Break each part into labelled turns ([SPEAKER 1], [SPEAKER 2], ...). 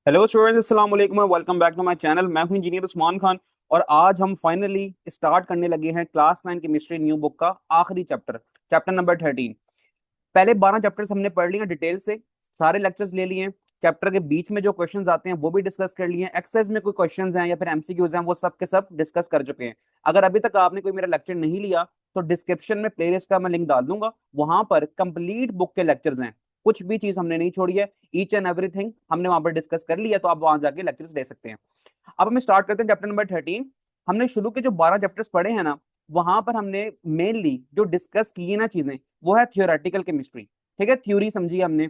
[SPEAKER 1] Hello students, अस्सलाम वालेकुम, welcome back to my channel. मैं हूं इंजीनियर उस्मान खान और आज हम फाइनली स्टार्ट करने लगे हैं क्लास 9 केमिस्ट्री न्यू बुक का आखिरी चैप्टर, चैप्टर नंबर 13। पहले 12 चैप्टर्स हमने पढ़ लिए हैं डिटेल से, सारे लेक्चर्स ले लिए हैं। चैप्टर के बीच में जो क्वेश्चंस आते हैं वो भी डिस्कस कर लिए हैं। एक्सरसाइज में कोई क्वेश्चंस हैं या फिर एमसीक्यूज हैं, वो सब के सब डिस्कस कर चुके हैं। अगर अभी तक आपने कोई मेरा लेक्चर नहीं लिया तो डिस्क्रिप्शन में प्लेलिस्ट का मैं लिंक डाल दूंगा, वहां पर कंप्लीट बुक के लेक्चर्स हैं। कुछ भी चीज हमने नहीं छोड़ी है, ईच एंड एवरीथिंग हमने वहां पर डिस्कस कर लिया, तो आप वहां जाके लेक्चर्स ले सकते हैं। अब हम स्टार्ट करते हैं चैप्टर नंबर 13। हमने शुरू के जो 12 चैप्टर्स पढ़े हैं ना, वहां पर हमने मेनली जो डिस्कस की है ना चीजें, वो है थियोरेटिकल केमिस्ट्री। ठीक है, थ्योरी समझी हमने,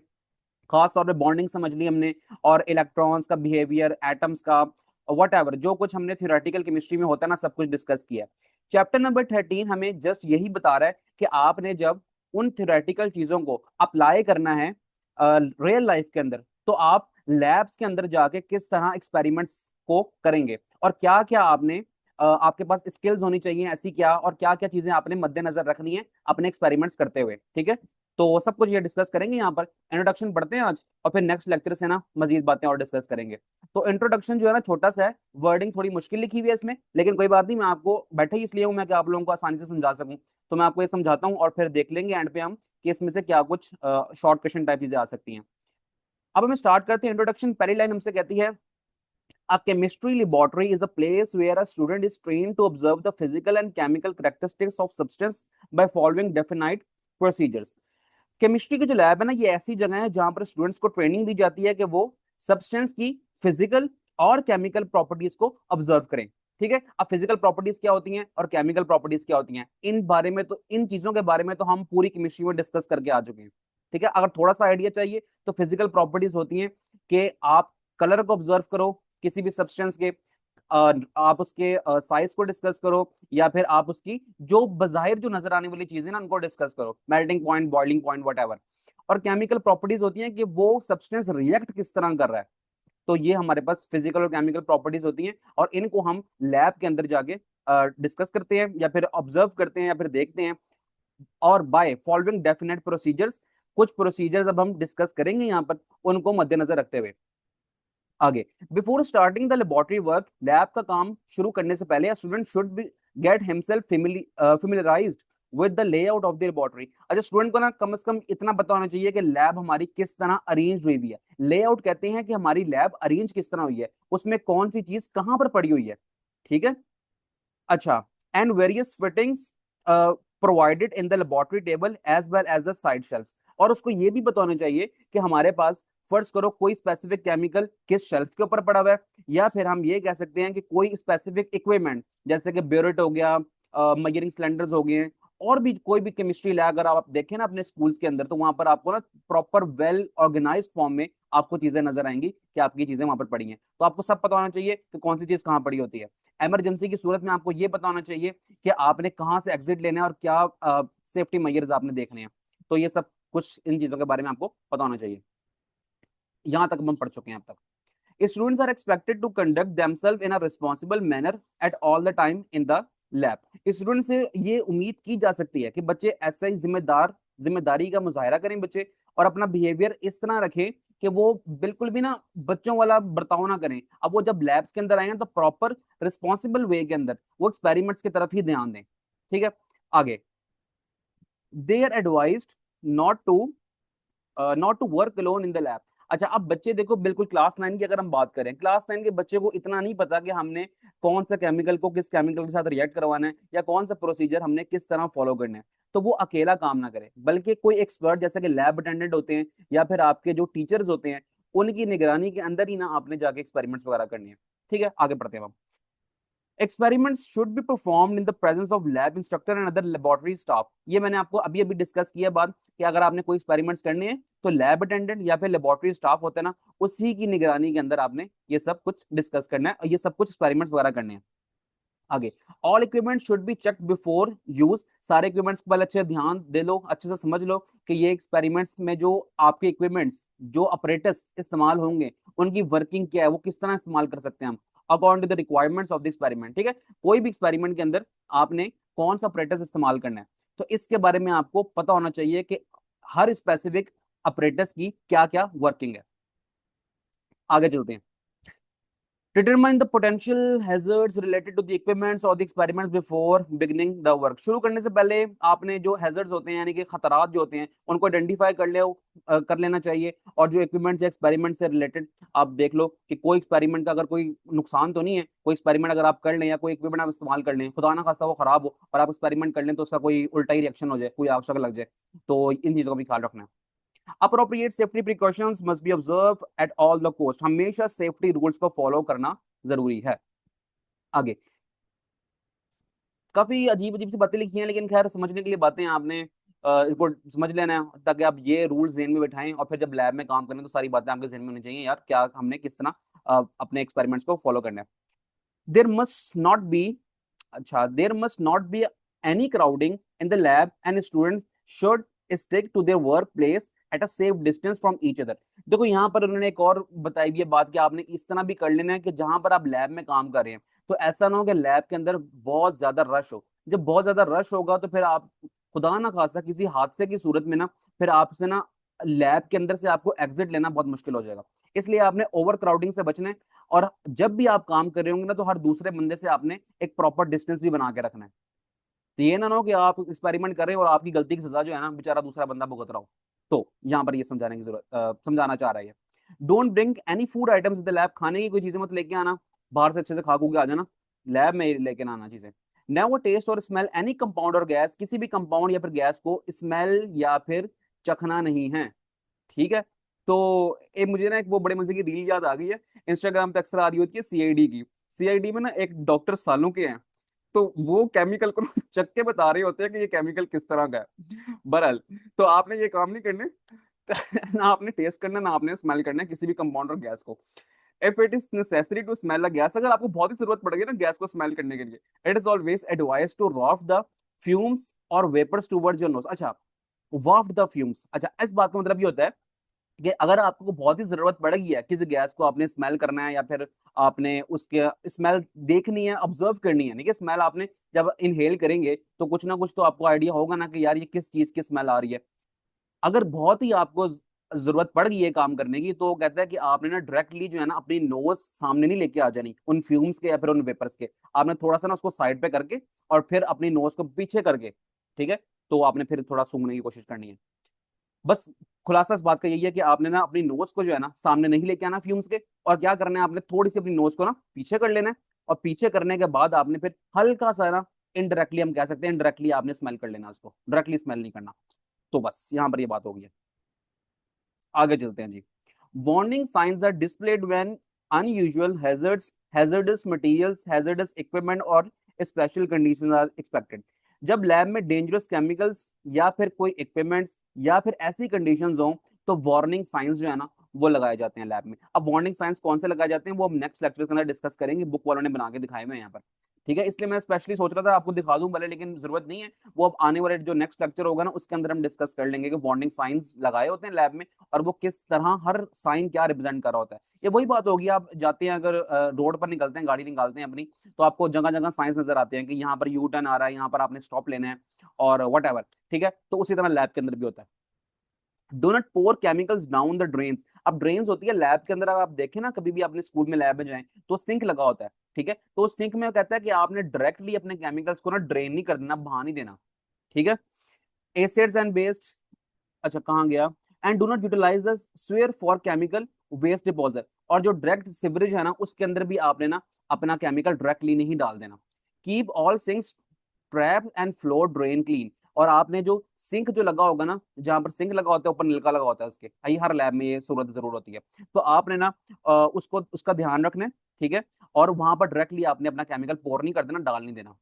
[SPEAKER 1] खास तौर पे बॉन्डिंग समझ ली हमने, और इलेक्ट्रॉन्स का बिहेवियर, एटम्स का, वट एवर जो कुछ हमने थियोरेटिकल केमिस्ट्री में होता है ना, सब कुछ डिस्कस किया। चैप्टर नंबर 13 हमें जस्ट यही बता रहा है कि आपने जब उन थियोरेटिकल चीजों को अप्लाई करना है रियल लाइफ के अंदर, तो आप लैब्स के अंदर जाके किस तरह एक्सपेरिमेंट्स को करेंगे, और क्या क्या आपने आपके पास स्किल्स होनी चाहिए ऐसी क्या, और क्या क्या चीजें आपने मद्देनजर रखनी है अपने एक्सपेरिमेंट्स करते हुए। ठीक है, तो सब कुछ ये डिस्कस करेंगे यहाँ पर। इंट्रोडक्शन पढ़ते हैं आज, और फिर नेक्स्ट लेक्चर से ना मजीद बातें और डिस्कस करेंगे। तो इंट्रोडक्शन जो है ना छोटा सा है, वर्डिंग थोड़ी मुश्किल लिखी हुई है इसमें, लेकिन कोई बात नहीं, मैं आपको बैठे ही इसलिए हूँ मैं कि आप लोगों को आसानी से समझा सकूं। तो मैं आपको ये समझाता हूँ और फिर देख लेंगे एंड पे हम कि इसमें से क्या कुछ शॉर्ट क्वेश्चन टाइप चीजें आ सकती हैं। अब हम स्टार्ट करते हैं। इंट्रोडक्शन पहली लाइन हमसे कहती है, A chemistry laboratory is a place where a student is trained to observe the physical and chemical characteristics of substance by following definite procedures. Chemistry की जो लैब है ना, ये ऐसी जगह है जहां पर स्टूडेंट्स को ट्रेनिंग दी जाती है कि वो सब्सटेंस की फिजिकल और केमिकल प्रॉपर्टीज को ऑब्जर्व करें। ठीक है, अब फिजिकल प्रॉपर्टीज क्या होती हैं और केमिकल प्रॉपर्टीज क्या होती हैं, इन बारे में तो इन चीजों के बारे में तो हम पूरी केमिस्ट्री में डिस्कस करके आ चुके हैं। ठीक है, अगर थोड़ा सा आइडिया चाहिए तो फिजिकल प्रॉपर्टीज होती हैं कि आप कलर को ऑब्जर्व करो किसी भी सब्सटेंस के, आप उसके साइज को डिस्कस करो, या फिर आप उसकी जो बाहिर जो नजर आने वाली चीजें ना उनको डिस्कस करो, melting point, boiling point, what ever. और केमिकल प्रॉपर्टीज होती हैं कि वो सब्सटेंस रिएक्ट किस तरह कर रहा है। तो ये हमारे पास फिजिकल और केमिकल प्रॉपर्टीज होती हैं, और इनको हम लैब के अंदर जाके डिस्कस करते हैं या फिर ऑब्जर्व करते हैं या फिर देखते हैं, और बाय फॉलोइंग डेफिनेट प्रोसीजर्स। कुछ प्रोसीजर्स अब हम डिस्कस करेंगे यहाँ पर, उनको मद्देनजर रखते हुए आगे। Before starting the laboratory work, lab का काम शुरू करने से पहले student should be get himself familiarised with the layout of the laboratory. अच्छा, स्टूडेंट को ना कम से कम इतना पता होना चाहिए कि लैब हमारी किस तरह अरेंज हुई है। लेआउट कहते हैं कि हमारी लैब अरेंज किस तरह हुई है, उसमें कौन सी चीज कहां पर पड़ी हुई है। ठीक है, अच्छा, and various fittings provided in the laboratory table as well as the side shelves. और उसको ये भी बता होना चाहिए कि हमारे पास फर्ज करो कोई स्पेसिफिक केमिकल किस शेल्फ के ऊपर पड़ा हुआ है, या फिर हम ये कह सकते हैं कि कोई स्पेसिफिक इक्विपमेंट जैसे कि ब्योरेट हो गया, मजरिंग सिलेंडर्स हो गए, और भी कोई भी केमिस्ट्री लैब अगर आप देखें ना अपने स्कूल्स के अंदर, तो वहां पर आपको ना प्रॉपर वेल ऑर्गेनाइज्ड फॉर्म में आपको चीजें नजर आएंगी कि आपकी चीजें वहां पर पड़ी हैं। तो आपको सब पता होना चाहिए कि कौन सी चीज कहाँ पड़ी होती है। इमरजेंसी की सूरत में आपको ये पता होना चाहिए कि आपने कहाँ से एग्जिट लेना है और क्या सेफ्टी मेजर्स आपने देखने हैं। तो ये सब कुछ इन चीजों के बारे में आपको पता होना चाहिए। यहां तक हम पढ़ चुके हैं अब तक। Students are expected to conduct themselves in a responsible manner at all the time in the lab. Student से ये उम्मीद की जा सकती है कि बच्चे ऐसा ही जिम्मेदारी का मुजाहरा करें बच्चे, और अपना बिहेवियर इस तरह रखें कि वो बिल्कुल भी ना बच्चों वाला बर्ताव ना करें। अब वो जब लैब्स के अंदर आए तो प्रॉपर रिस्पॉन्सिबल वे के अंदर वो एक्सपेरिमेंट्स की तरफ ही ध्यान दें। ठीक है, आगे। They are advised not to not to work alone in the lab. अच्छा, अब बच्चे देखो, बिल्कुल क्लास 9 की अगर हम बात करें, क्लास 9 के बच्चे को इतना नहीं पता कि हमने कौन सा केमिकल को किस केमिकल के साथ रिएक्ट करवाना है, या कौन सा प्रोसीजर हमने किस तरह फॉलो करना है। तो वो अकेला काम ना करे, बल्कि कोई एक्सपर्ट जैसे कि लैब अटेंडेंट होते हैं या फिर आपके जो टीचर्स होते हैं, उनकी निगरानी के अंदर ही ना आपने जाके एक्सपेरिमेंट्स वगैरह करनी है। ठीक है, आगे बढ़ते हैं हम। Experiments should be performed in the presence of lab instructor and other laboratory staff. ये मैंने आपको अभी अभी डिस्कस किया बात कि अगर आपने कोई एक्सपेरिमेंट्स करने हैं तो लैब अटेंडेंट या फिर लेबोरेटरी स्टाफ होता है ना, उसी की निगरानी के अंदर आपने ये सब कुछ डिस्कस करना है और ये सब कुछ एक्सपेरिमेंट्स वगैरह करने हैं। आगे, all equipment should be check before use. सारे इक्विपमेंट्स को पहले अच्छे से ध्यान दे लो, अच्छे से समझ लो कि ये एक्सपेरिमेंट्स में जो आपके इक्विपमेंट्स, जो अपरेटस इस्तेमाल होंगे, उनकी वर्किंग क्या है, वो किस तरह इस्तेमाल कर सकते हैं हम according to the requirements of the experiment. ठीक है, कोई भी एक्सपेरिमेंट के अंदर आपने कौन सा अपरेटस इस्तेमाल करना है, तो इसके बारे में आपको पता होना चाहिए कि हर स्पेसिफिक अपरेटस की क्या क्या वर्किंग है। आगे चलते हैं। Determine the potential hazards related to the equipments or the experiments before beginning the work। शुरू करने से पहले आपने जो हैजर्ड्स होते हैं यानी कि खतरात जो होते हैं उनको आइडेंटिफाई कर लेना चाहिए। और जो इक्विपमेंट्स या एक्सपेरिमेंट से रिलेटेड आप देख लो कि कोई एक्सपेरिमेंट का अगर कोई नुकसान तो नहीं है। कोई एक्सपेरिमेंट अगर आप कर लें या कोई इक्विपमेंट आप इस्तेमाल कर लें, खुदा ना खास्ता वो खराब हो और आप एक्सपेरिमेंट कर लें तो उसका कोई उल्टा ही रिएक्शन हो जाए, कोई आग शक लग जाए, तो इन चीज़ों का भी ख्याल रखना है। Appropriate safety precautions must be observe at all the cost. हमेशा सेफ्टी रूल्स को फॉलो करना जरूरी है। आगे काफी अजीब अजीब सी बातें लिखी हैं, लेकिन खैर समझने के लिए बातें हैं, आपने इसको समझ लेना है ताकि आप ये रूल्स ज़हन में बैठाएं और फिर जब लैब में काम करें तो सारी बातें आपके ज़हन में होनी चाहिए, यार क्या हमने किस तरह अपने एक्सपेरिमेंट्स को फॉलो करना है। देर मस्ट नॉट बी अच्छा there must not be any crowding in the lab and student should stick to their work place at a safe distance from each other. देखो यहाँ पर उन्होंने एक और बताई हुई है बात कि आपने इस तरह भी कर लेना है कि जहां पर आप लैब में काम कर रहे हैं तो ऐसा ना हो कि लैब के अंदर बहुत ज्यादा रश हो। जब बहुत ज्यादा रश होगा तो फिर आप खुदा ना खास्ता किसी हादसे की सूरत में ना फिर आपसे ना लैब के अंदर से आपको एग्जिट लेना बहुत मुश्किल हो जाएगा। इसलिए आपने ओवर क्राउडिंग से बचना है। और जब भी आप काम कर रहे होंगे ना तो हर दूसरे बंदे से आपने एक प्रॉपर डिस्टेंस भी बना के रखना है। तो ये ना हो कि आप एक्सपेरिमेंट कर रहे हो और आपकी गलती की सजा जो है ना बेचारा दूसरा बंदा भुगत रहा हो। तो यहाँ पर ये समझाने की जरूरत समझाना चाह रहा है। Don't bring any food items in the lab. खाने की कोई चीजें मत लेके आना, बाहर से अच्छे से खा के आ जाना, लैब में लेके ना आना चीजें। नेवर टेस्ट और स्मेल एनी कंपाउंड और गैस। किसी भी कंपाउंड या फिर गैस को स्मेल या फिर चखना नहीं है, ठीक है। तो एक मुझे ना एक वो बड़े मजे की रील याद आ गई है, इंस्टाग्राम पे अक्सर आ रही होती है सीआईडी की। सीआईडी में ना एक डॉक्टर सालों के हैं, तो वो केमिकल को चख के बता रहे होते हैं कि ये केमिकल किस तरह का है। बहरहाल तो आपने ये काम नहीं करने ना आपने टेस्ट करना ना आपने स्मेल करना है किसी भी कंपाउंड और गैस को। If it is necessary to smell a gas, अगर आपको बहुत ही जरूरत पड़ेगी ना गैस को स्मेल करने के लिए, it is always advise to रॉफ द फ्यूम्स और वेपर्स टूवर्ड्स योर नोज। अच्छा, वाफ्ट द फ्यूम्स, अच्छा इस बात का मतलब ये होता है कि अगर आपको बहुत ही जरूरत पड़ गई है किसी गैस को आपने स्मेल करना है या फिर आपने उसके स्मेल देखनी है, ऑब्जर्व करनी है, ठीक है। स्मेल आपने जब इनहेल करेंगे तो कुछ ना कुछ तो आपको आइडिया होगा ना कि यार ये किस चीज की स्मेल आ रही है। अगर बहुत ही आपको जरूरत पड़ गई है काम करने की तो कहता है कि आपने ना डायरेक्टली जो है ना अपनी नोज सामने नहीं लेके आ जानी उन फ्यूम्स के या फिर उन वेपर्स के। आपने थोड़ा सा ना उसको साइड पे करके और फिर अपनी नोज को पीछे करके, ठीक है, तो आपने फिर थोड़ा सूंघने की कोशिश करनी है। बस खुलासा इस बात का यही है कि आपने ना अपनी नोज को जो है ना सामने नहीं लेके आना फ्यूम्स के, और क्या करना है आपने थोड़ी सी अपनी नोज को ना पीछे कर लेना है। और पीछे करने के बाद आपने फिर हल्का सा ना इनडायरेक्टली, हम कह सकते हैं इनडायरेक्टली आपने स्मेल कर लेना उसको, डायरेक्टली स्मेल नहीं करना। तो बस यहाँ पर ये बात हो गई है। आगे चलते हैं जी। Warning signs are displayed when unusual hazards, hazardous materials, hazardous equipment और स्पेशल कंडीशंस आर एक्सपेक्टेड। जब लैब में डेंजरस केमिकल्स या फिर कोई इक्विपमेंट्स या फिर ऐसी कंडीशंस हो तो वार्निंग साइंस जो है ना वो लगाए जाते हैं लैब में। अब वार्निंग साइंस कौन से लगाए जाते हैं वो हम नेक्स्ट लेक्चर के अंदर डिस्कस करेंगे, बुक वालों ने बना के दिखाए हुए हैं यहाँ पर, ठीक है। इसलिए मैं स्पेशली सोच रहा था आपको दिखा दूं भले, लेकिन जरूरत नहीं है। वो अब आने वाले जो नेक्स्ट लेक्चर होगा ना उसके अंदर हम डिस्कस कर लेंगे कि वार्निंग साइंस लगाए होते हैं लैब में और वो किस तरह हर साइन क्या रिप्रेजेंट कर रहा होता है। ये वही बात होगी, आप जाते हैं अगर रोड पर निकलते हैं, गाड़ी निकालते हैं अपनी, तो आपको जगह जगह साइंस नजर आते हैं कि यहाँ पर यू टर्न आ रहा है, यहाँ पर आपने स्टॉप लेना है और वट एवर, ठीक है। तो उसी तरह लैब के अंदर भी होता है। Do not pour chemicals down the drains. अब ड्रेन्स होती है लैब के अंदर, अगर आप देखें ना कभी भी अपने स्कूल में लैब में जाएं तो सिंक लगा होता है, ठीक है। तो सिंक में कहता है कि आपने डायरेक्टली अपने केमिकल्स को ना ड्रेन नहीं कर देना, बहा नहीं देना, ठीक है। एसिड्स एंड बेस्ड, अच्छा कहाँ गया, and do not utilise the sewer for chemical waste disposal. और जो डायरेक्ट सिवरेज है ना उसके अंदर भी आपने ना अपना केमिकल डायरेक्टली नहीं डाल देना। Keep all sinks trap and floor drain clean. और आपने जो सिंक जो लगा होगा ना, जहां पर सिंक लगा होता है ऊपर नलका लगा होता है उसके, यही हर लैब में ये सूरत जरूर होती है। तो आपने ना उसको उसका ध्यान रखना है, ठीक है। और वहां पर डायरेक्टली आपने अपना केमिकल पोर नहीं कर देना, डाल नहीं देना,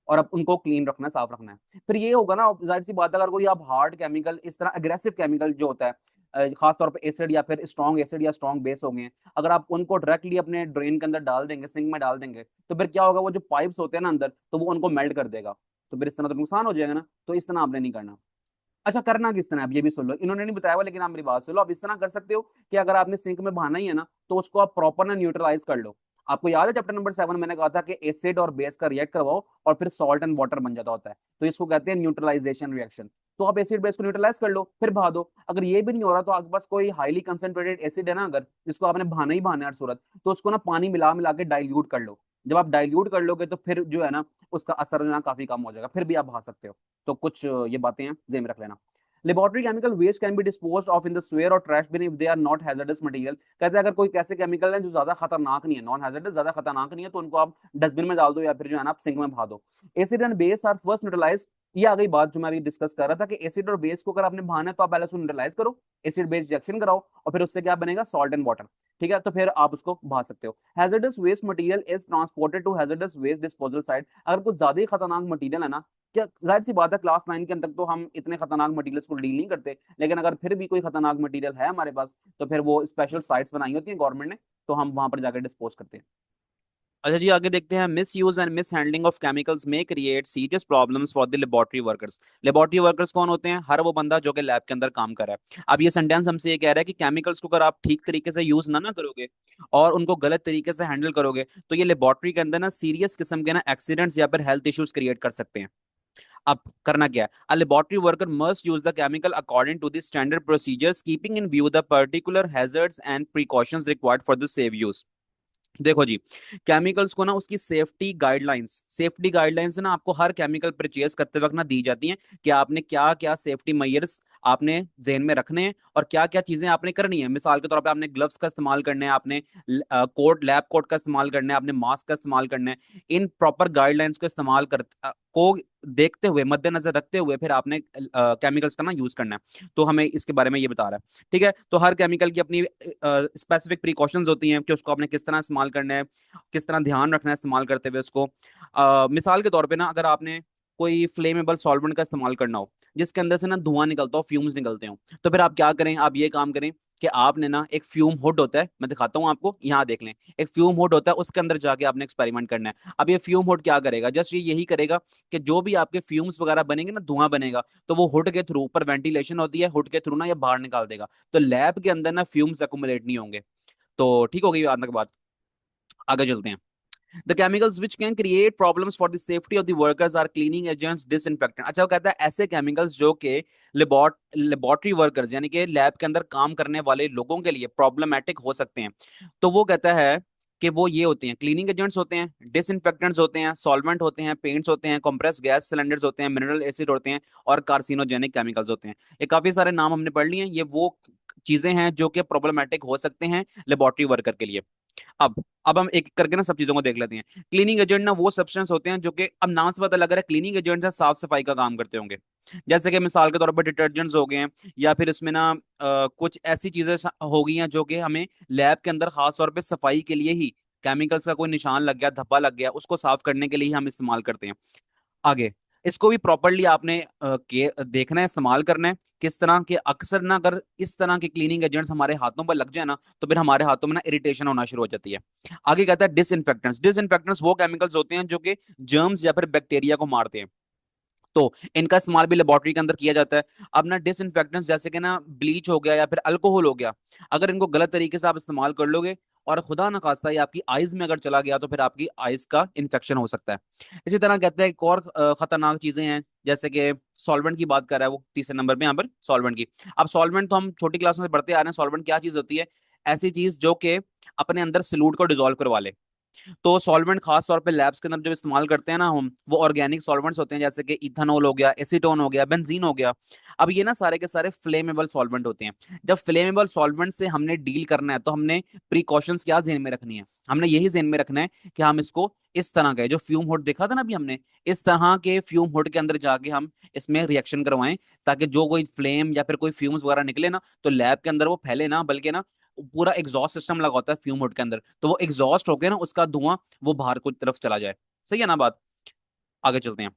[SPEAKER 1] और अब उनको क्लीन रखना है, साफ रखना है। फिर ये होगा ना जाहिर सी बात है, अगर कोई आप हार्ड केमिकल इस तरह अग्रेसिव केमिकल जो होता है खास तौर पे एसिड या फिर स्ट्रॉन्ग एसिड या स्ट्रॉन्ग बेस हो गए हैं, अगर आप उनको डायरेक्टली अपने ड्रेन के अंदर डाल देंगे, सिंक में डाल देंगे, तो फिर क्या होगा, वो जो पाइप्स होते हैं ना अंदर, तो वो उनको मेल्ट कर देगा। तो फिर इस तरह तो नुकसान हो जाएगा ना, तो इस तरह आपने नहीं करना। अच्छा करना किस तरह, आप ये भी सुन लो, इन्होंने नहीं बताया हुआ लेकिन आप मेरी बात सुन लो। आप इस तरह कर सकते हो कि अगर आपने सिंक में बहाना ही है ना तो उसको आप प्रॉपर ना न्यूट्रलाइज कर लो। आपको याद है चैप्टर नंबर 7 मैंने कहा था कि एसिड और बेस का रिएक्ट करवाओ और फिर सॉल्ट एंड वाटर बन जाता होता है, तो इसको कहते हैं न्यूट्रलाइजेशन रिएक्शन। तो आप एसिड बेस को न्यूट्रलाइज कर लो, फिर बहा दो। अगर ये भी नहीं हो रहा तो आपके पास कोई हाईली कंसेंट्रेटेड एसिड है ना, अगर जिसको आपने बहाना ही बहाना है हर सूरत, तो उसको ना पानी मिला मिला के डाइल्यूट कर लो। जब आप डाइल्यूट कर लोगे तो फिर जो है ना उसका असर जो है ना काफी कम हो जाएगा, फिर भी आप बहा सकते हो। तो कुछ ये बातें हैं, जेब में रख लेना। Laboratory chemical waste can be dispose of in the sewer or trash bin if they are not hazardous material. कहते हैं अगर कोई कैसे केमिकल है जो ज्यादा खतरनाक नहीं है, नॉन हैजर्डस, ज्यादा खतरनाक नहीं है, तो उनको आप डस्टबिन में डाल दो या फिर जो है ना आप सिंक में बहा दो। Acid and base are first neutralise. ये आ गई बात जो मैं अभी डिस्कस कर रहा था कि एसिड और बेस को अगर आपने बहाना है तो आप पहले उसको न्यूट्रलाइज करो, एसिड बेस रिएक्शन कराओ, और फिर उससे क्या बनेगा, सॉल्ट एंड वाटर। ठीक है, तो फिर आप उसको बहा सकते हो। Hazardous waste material is transported to hazardous waste disposal site. अगर कुछ ज्यादा ही खतरनाक मटेरियल है ना, क्या जाहिर सी बात है क्लास 9 के अंदर तो हम इतने खतरनाक मटेरियल्स को डील नहीं करते, लेकिन अगर फिर भी कोई खतरनाक मटेरियल है हमारे पास तो फिर वो स्पेशल साइट्स बनाई होती हैं गवर्नमेंट ने, तो हम वहां पर जाकर डिस्पोज करते हैं। अच्छा जी, आगे देखते हैं। Misuse and mishandling of chemicals may create serious problems for the laboratory workers. Laboratory workers कौन होते हैं? हर वो बंदा जो कि लैब के अंदर काम कर रहा है। अब ये सेंटेंस हमसे ये कह रहा है कि केमिकल्स को अगर आप ठीक तरीके से यूज ना करोगे और उनको गलत तरीके से हैंडल करोगे तो ये लेबोरेटरी के अंदर ना सीरियस किस्म के ना एक्सीडेंट्स या फिर हेल्थ इश्यूज क्रिएट कर सकते हैं। अब करना क्या है? A laboratory worker must use the chemical according to the standard procedures keeping in view the particular hazards and precautions required for the safe use. देखो जी, केमिकल्स को ना उसकी सेफ्टी गाइडलाइंस ना आपको हर केमिकल परचेज करते वक्त ना दी जाती हैं कि आपने क्या क्या सेफ्टी मेजर्स आपने जहन में रखने हैं और क्या क्या चीजें आपने करनी है। मिसाल के तौर पे आपने ग्लव्स का इस्तेमाल करना है, आपने कोट लैब कोट का इस्तेमाल करना है, आपने मास्क का इस्तेमाल करना है। इन प्रॉपर गाइडलाइंस को इस्तेमाल कर को देखते हुए, मद्देनजर रखते हुए फिर आपने केमिकल्स का ना यूज करना है। तो हमें इसके बारे में ये बता रहा है। ठीक है, तो हर केमिकल की अपनी स्पेसिफिक प्रिकॉशंस होती हैं कि उसको आपने किस तरह इस्तेमाल करना है, किस तरह ध्यान रखना है इस्तेमाल करते हुए उसको। मिसाल के तौर पे ना अगर आपने कोई फ्लेमेबल सॉल्वेंट का इस्तेमाल करना हो जिसके अंदर से ना धुआं निकलता हो, फ्यूम्स निकलते हो, तो फिर आप क्या करें, आप ये काम करें कि आपने ना एक फ्यूम हुड होता है, मैं दिखाता हूँ आपको, यहाँ देख लें। एक फ्यूम हुड होता है, उसके अंदर जाके आपने एक्सपेरिमेंट करना है। अब ये फ्यूम हुड क्या करेगा, जस्ट ये यही करेगा कि जो भी आपके फ्यूम्स वगैरह बनेंगे ना, धुआं बनेगा, तो वो हुड के थ्रू, ऊपर वेंटिलेशन होती है, हुड के थ्रू ना ये बाहर निकाल देगा। तो लैब के अंदर ना फ्यूम्स अकुमुलेट नहीं होंगे। तो ठीक हो गई आज तक बात, आगे चलते हैं। The chemicals which can create problems for the safety of the workers are cleaning agents, disinfectant। अच्छा, वो कहता है ऐसे केमिकल्स जो कि लेबोरेटरी वर्कर्स यानी कि लैब के अंदर काम करने वाले लोगों के लिए प्रॉब्लमेटिक हो सकते हैं। तो वो कहता है कि वो ये होते हैं, क्लीनिंग एजेंट्स होते हैं, डिसइंफेक्टेंट्स होते हैं, सॉल्वेंट होते हैं, पेंट्स होते हैं, कंप्रेस गैस सिलेंडर्स होते हैं, मिनरल एसिड होते हैं, और कार्सिनोजेनिक केमिकल्स होते हैं। ये काफी सारे नाम हमने पढ़ लिए हैं। ये वो चीजें हैं जो कि प्रॉब्लमेटिक हो सकते हैं लेबोरेटरी वर्कर के लिए। अब हम एक एक करके ना सब चीजों को देख लेते हैं। क्लीनिंग एजेंट ना वो सब्सटेंस होते हैं जो कि, अब नाम से पता लग रहा है क्लीनिंग एजेंट्स है, साफ सफाई का काम करते होंगे। जैसे कि मिसाल के तौर पर डिटर्जेंट्स हो गए हैं, या फिर इसमें ना कुछ ऐसी चीजें हो गई हैं जो कि हमें लैब के अंदर खास तौर पे सफाई के लिए ही, केमिकल्स का कोई निशान लग गया, धब्बा लग गया, उसको साफ करने के लिए ही हम इस्तेमाल करते हैं। आगे इसको भी प्रॉपरली आपने देखना है, इस्तेमाल करना है किस तरह के। अक्सर ना अगर इस तरह के क्लीनिंग एजेंट्स हमारे हाथों पर लग जाए ना, तो फिर हमारे हाथों में ना इरिटेशन होना शुरू हो जाती है। आगे कहता है डिसइंफेक्टेंट्स। डिसइंफेक्टेंट्स वो केमिकल्स होते हैं जो कि जर्म्स या फिर बैक्टीरिया को मारते हैं, तो इनका इस्तेमाल भी लेबोरेटरी के अंदर किया जाता है। अब ना डिसइंफेक्टेंट्स जैसे कि ना ब्लीच हो गया या फिर अल्कोहल हो गया, अगर इनको गलत तरीके से आप इस्तेमाल कर लोगे और खुदा ना खास्ता ये आपकी आइज में अगर चला गया तो फिर आपकी आइज का इन्फेक्शन हो सकता है। इसी तरह कहते हैं एक और खतरनाक चीजें हैं, जैसे कि सॉल्वेंट की बात कर रहा है वो तीसरे नंबर पे यहाँ पर, सॉल्वेंट की। अब सॉल्वेंट तो हम छोटी क्लासों में पढ़ते आ रहे हैं, सॉल्वेंट क्या चीज होती है? ऐसी चीज जो कि अपने अंदर सल्यूट को डिजोल्व करवा ले। तो सॉल्वेंट खास तौर पे लैब्स के अंदर जब इस्तेमाल करते हैं ना हम, वो ऑर्गेनिक सॉल्वेंट्स होते हैं, जैसे कि इथेनॉल हो गया, एसीटोन हो गया, बेंजीन हो गया। अब ये ना सारे के सारे फ्लेमेबल सॉल्वेंट होते हैं। जब फ्लेमेबल सॉल्वेंट से हमने डील करना है तो हमने प्रिकॉशंस क्या ज़हन में रखनी है? हमने यही ज़हन में रखना है कि हम इसको इस तरह का, जो फ्यूम हुड देखा था ना अभी हमने, इस तरह के फ्यूम हुड के अंदर जाके हम इसमें रिएक्शन करवाएं, ताकि जो कोई फ्लेम या फिर कोई फ्यूम्स वगैरह निकले ना, तो लैब के अंदर वो फैले ना, बल्कि ना पूरा एग्जॉस्ट सिस्टम लगा होता है फ्यूम हुड के अंदर, तो वो एग्जॉस्ट होके ना उसका धुआं वो बाहर को तरफ चला जाए। सही है ना बात? आगे चलते हैं।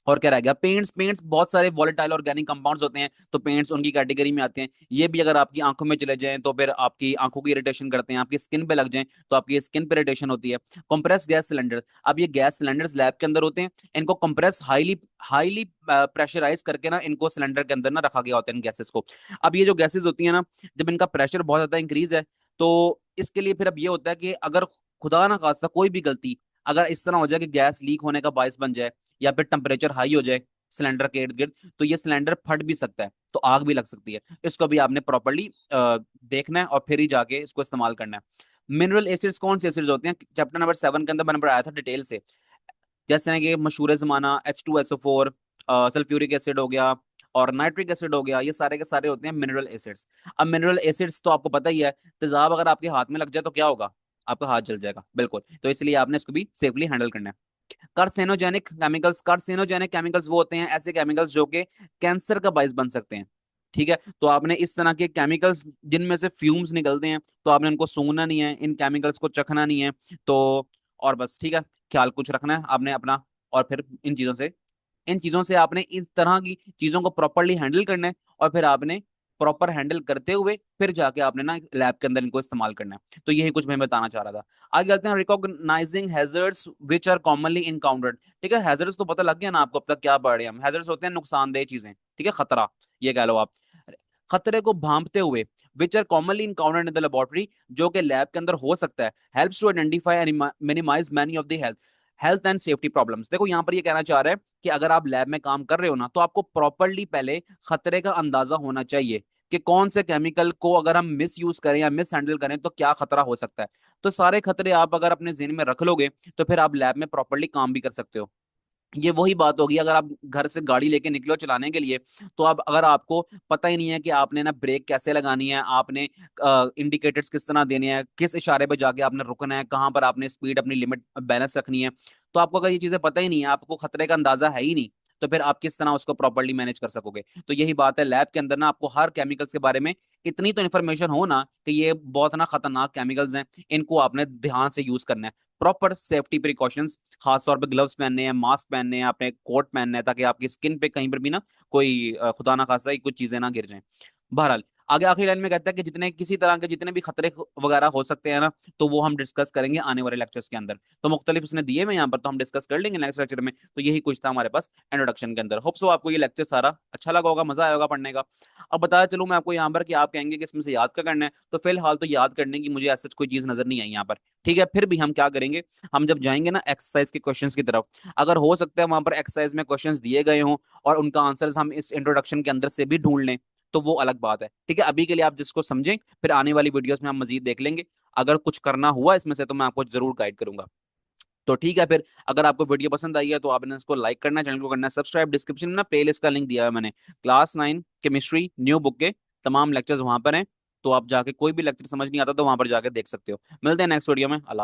[SPEAKER 1] और क्या रह गया? पेंट्स। पेंट्स बहुत सारे वॉलेटाइल ऑर्गेनिक कंपाउंड्स होते हैं, तो पेंट्स उनकी कैटेगरी में आते हैं। ये भी अगर आपकी आंखों में चले जाएं तो फिर आपकी आंखों की इरिटेशन करते हैं, आपकी स्किन पे लग जाएं तो आपकी स्किन पे इरिटेशन होती है। Compress gas cylinder. अब ये गैस सिलेंडर्स लैब के अंदर होते हैं, इनको कंप्रेस हाईली हाईली प्रेशराइज करके ना इनको सिलेंडर के अंदर ना रखा गया होता है इन गैसेस को। अब ये जो गैसेस होती है ना, जब इनका प्रेशर बहुत ज्यादा इंक्रीज है, तो इसके लिए फिर अब ये होता है कि अगर खुदा ना खास्ता कोई भी गलती अगर इस तरह हो जाए कि गैस लीक होने का बायस बन जाए या फिर टेम्परेचर हाई हो जाए, सिलेंडर के इर्द गिर्द, तो ये सिलेंडर फट भी सकता है, तो आग भी लग सकती है। इसको भी आपने प्रॉपरली देखना है और फिर ही जाके इसको इस्तेमाल करना है। मिनरल एसिड्स कौन से एसिड्स होते हैं, चैप्टर नंबर 7 के अंदर मैंने पढ़ाया था डिटेल से। जैसे कि मशहूर ज़माना H2SO4, सल्फ्यूरिक एसिड हो गया और नाइट्रिक एसिड हो गया, ये सारे के सारे होते हैं मिनरल एसिड्स। अब मिनरल एसिड्स तो आपको पता ही है, तेजाब अगर आपके हाथ में लग जाए तो क्या होगा, आपका हाथ जल जाएगा, बिल्कुल। तो इसलिए आपने इसको भी सेफली हैंडल करना है। कार्सिनोजेनिक केमिकल्स वो होते हैं ऐसे केमिकल्स जो कि कैंसर का बायस बन सकते हैं। ठीक है, तो आपने इस तरह के केमिकल्स जिनमें से फ्यूम्स निकलते हैं, तो आपने इनको सूंघना नहीं है, इन केमिकल्स को चखना नहीं है। तो और बस, ठीक है, ख्याल कुछ रखना है आपने अपना। और फिर इन चीजों से आपने इस तरह की चीजों को प्रॉपरली हैंडल करना है, और फिर आपने प्रॉपर हैंडल करते हुए फिर जाके आपने ना लैब के अंदर इनको इस्तेमाल करना है। तो यही कुछ मैं बताना चाह रहा था। आगे चलते हैं, recognising hazards which are commonly encountered. ठीक है, हैजर्ड्स तो पता लग गया ना आपको, अब तक क्या पढ़ रहे हैं हम। हैजर्ड्स होते हैं नुकसानदेह चीजें, ठीक है, खतरा, ये कह लो आप। खतरे को भांपते हुए, which are commonly encountered in the laboratory, जो कि लैब के अंदर हो सकता है, helps to identify and minimise many of the health and safety problems. देखो यहाँ पर ये कहना चाह रहा है कि अगर आप लैब में काम कर रहे हो ना, तो आपको प्रॉपरली पहले खतरे का अंदाजा होना चाहिए कि कौन से केमिकल को अगर हम मिस यूज करें या मिस हैंडल करें तो क्या खतरा हो सकता है। तो सारे खतरे आप अगर अपने ज़हन में रख लोगे, तो फिर आप लैब में प्रॉपरली काम भी कर सकते हो। ये वही बात होगी, अगर आप घर से गाड़ी लेके निकलो चलाने के लिए, तो अब अगर आपको पता ही नहीं है कि आपने ना ब्रेक कैसे लगानी है, आपने इंडिकेटर्स किस तरह देने हैं, किस इशारे पे जाके आपने रुकना है, कहाँ पर आपने स्पीड अपनी लिमिट बैलेंस रखनी है, तो आपको अगर ये चीजें पता ही नहीं है, आपको खतरे का अंदाजा है ही नहीं, तो फिर आप किस तरह उसको प्रॉपरली मैनेज कर सकोगे। तो यही बात है, लैब के अंदर ना आपको हर केमिकल्स के बारे में इतनी तो इन्फॉर्मेशन हो ना कि ये बहुत ना खतरनाक केमिकल्स हैं, इनको आपने ध्यान से यूज करना है। प्रॉपर सेफ्टी प्रिकॉशंस, खासतौर पे ग्लव्स पहनने हैं, मास्क पहनने हैं, आपने कोट पहनना है, ताकि आपकी स्किन पे कहीं पर भी ना कोई खुदा ना खास्ता कुछ चीजें ना गिर जाएं। बहरहाल, आगे आखिरी लाइन में कहता है कि जितने किसी तरह के जितने भी खतरे वगैरह हो सकते हैं ना, तो वो हम डिस्कस करेंगे आने वाले लेक्चर्स के अंदर। तो मुख्तलिफ उसने दिए हुए यहाँ पर, तो हम डिस्कस कर लेंगे नेक्स्ट लेक्चर में। तो यही कुछ था हमारे पास इंट्रोडक्शन के अंदर। होप सो आपको ये लेक्चर सारा अच्छा लगा होगा, मजा आया होगा पढ़ने का। अब बताया चलूँ मैं आपको यहाँ पर कि आप कहेंगे कि इसमें से याद क्या करना है, तो फिलहाल तो याद करने की मुझे ऐसा कोई चीज नजर नहीं आई यहाँ पर। ठीक है, फिर भी हम क्या करेंगे, हम जब जाएंगे ना एक्सरसाइज के क्वेश्चंस की तरफ, अगर हो सकता है वहां पर एक्सरसाइज में क्वेश्चंस दिए गए हों और उनका आंसर्स हम इस इंट्रोडक्शन के अंदर से भी ढूंढ लें, तो वो अलग बात है। ठीक है, अभी के लिए आप जिसको समझें, फिर आने वाली वीडियोस में हम मजीद देख लेंगे। अगर कुछ करना हुआ इसमें से तो मैं आपको जरूर गाइड करूंगा। तो ठीक है, फिर अगर आपको वीडियो पसंद आई है तो आपने इसको लाइक करना है, चैनल को करना है सब्सक्राइब। डिस्क्रिप्शन में ना प्लेलिस्ट का लिंक दिया है मैंने, क्लास 9 केमिस्ट्री न्यू बुक के तमाम लेक्चर्स वहां पर हैं। तो आप जाके कोई भी लेक्चर समझ नहीं आता तो वहां पर जाके देख सकते हो। मिलते हैं नेक्स्ट वीडियो में। अल्लाह हाफ़िज़।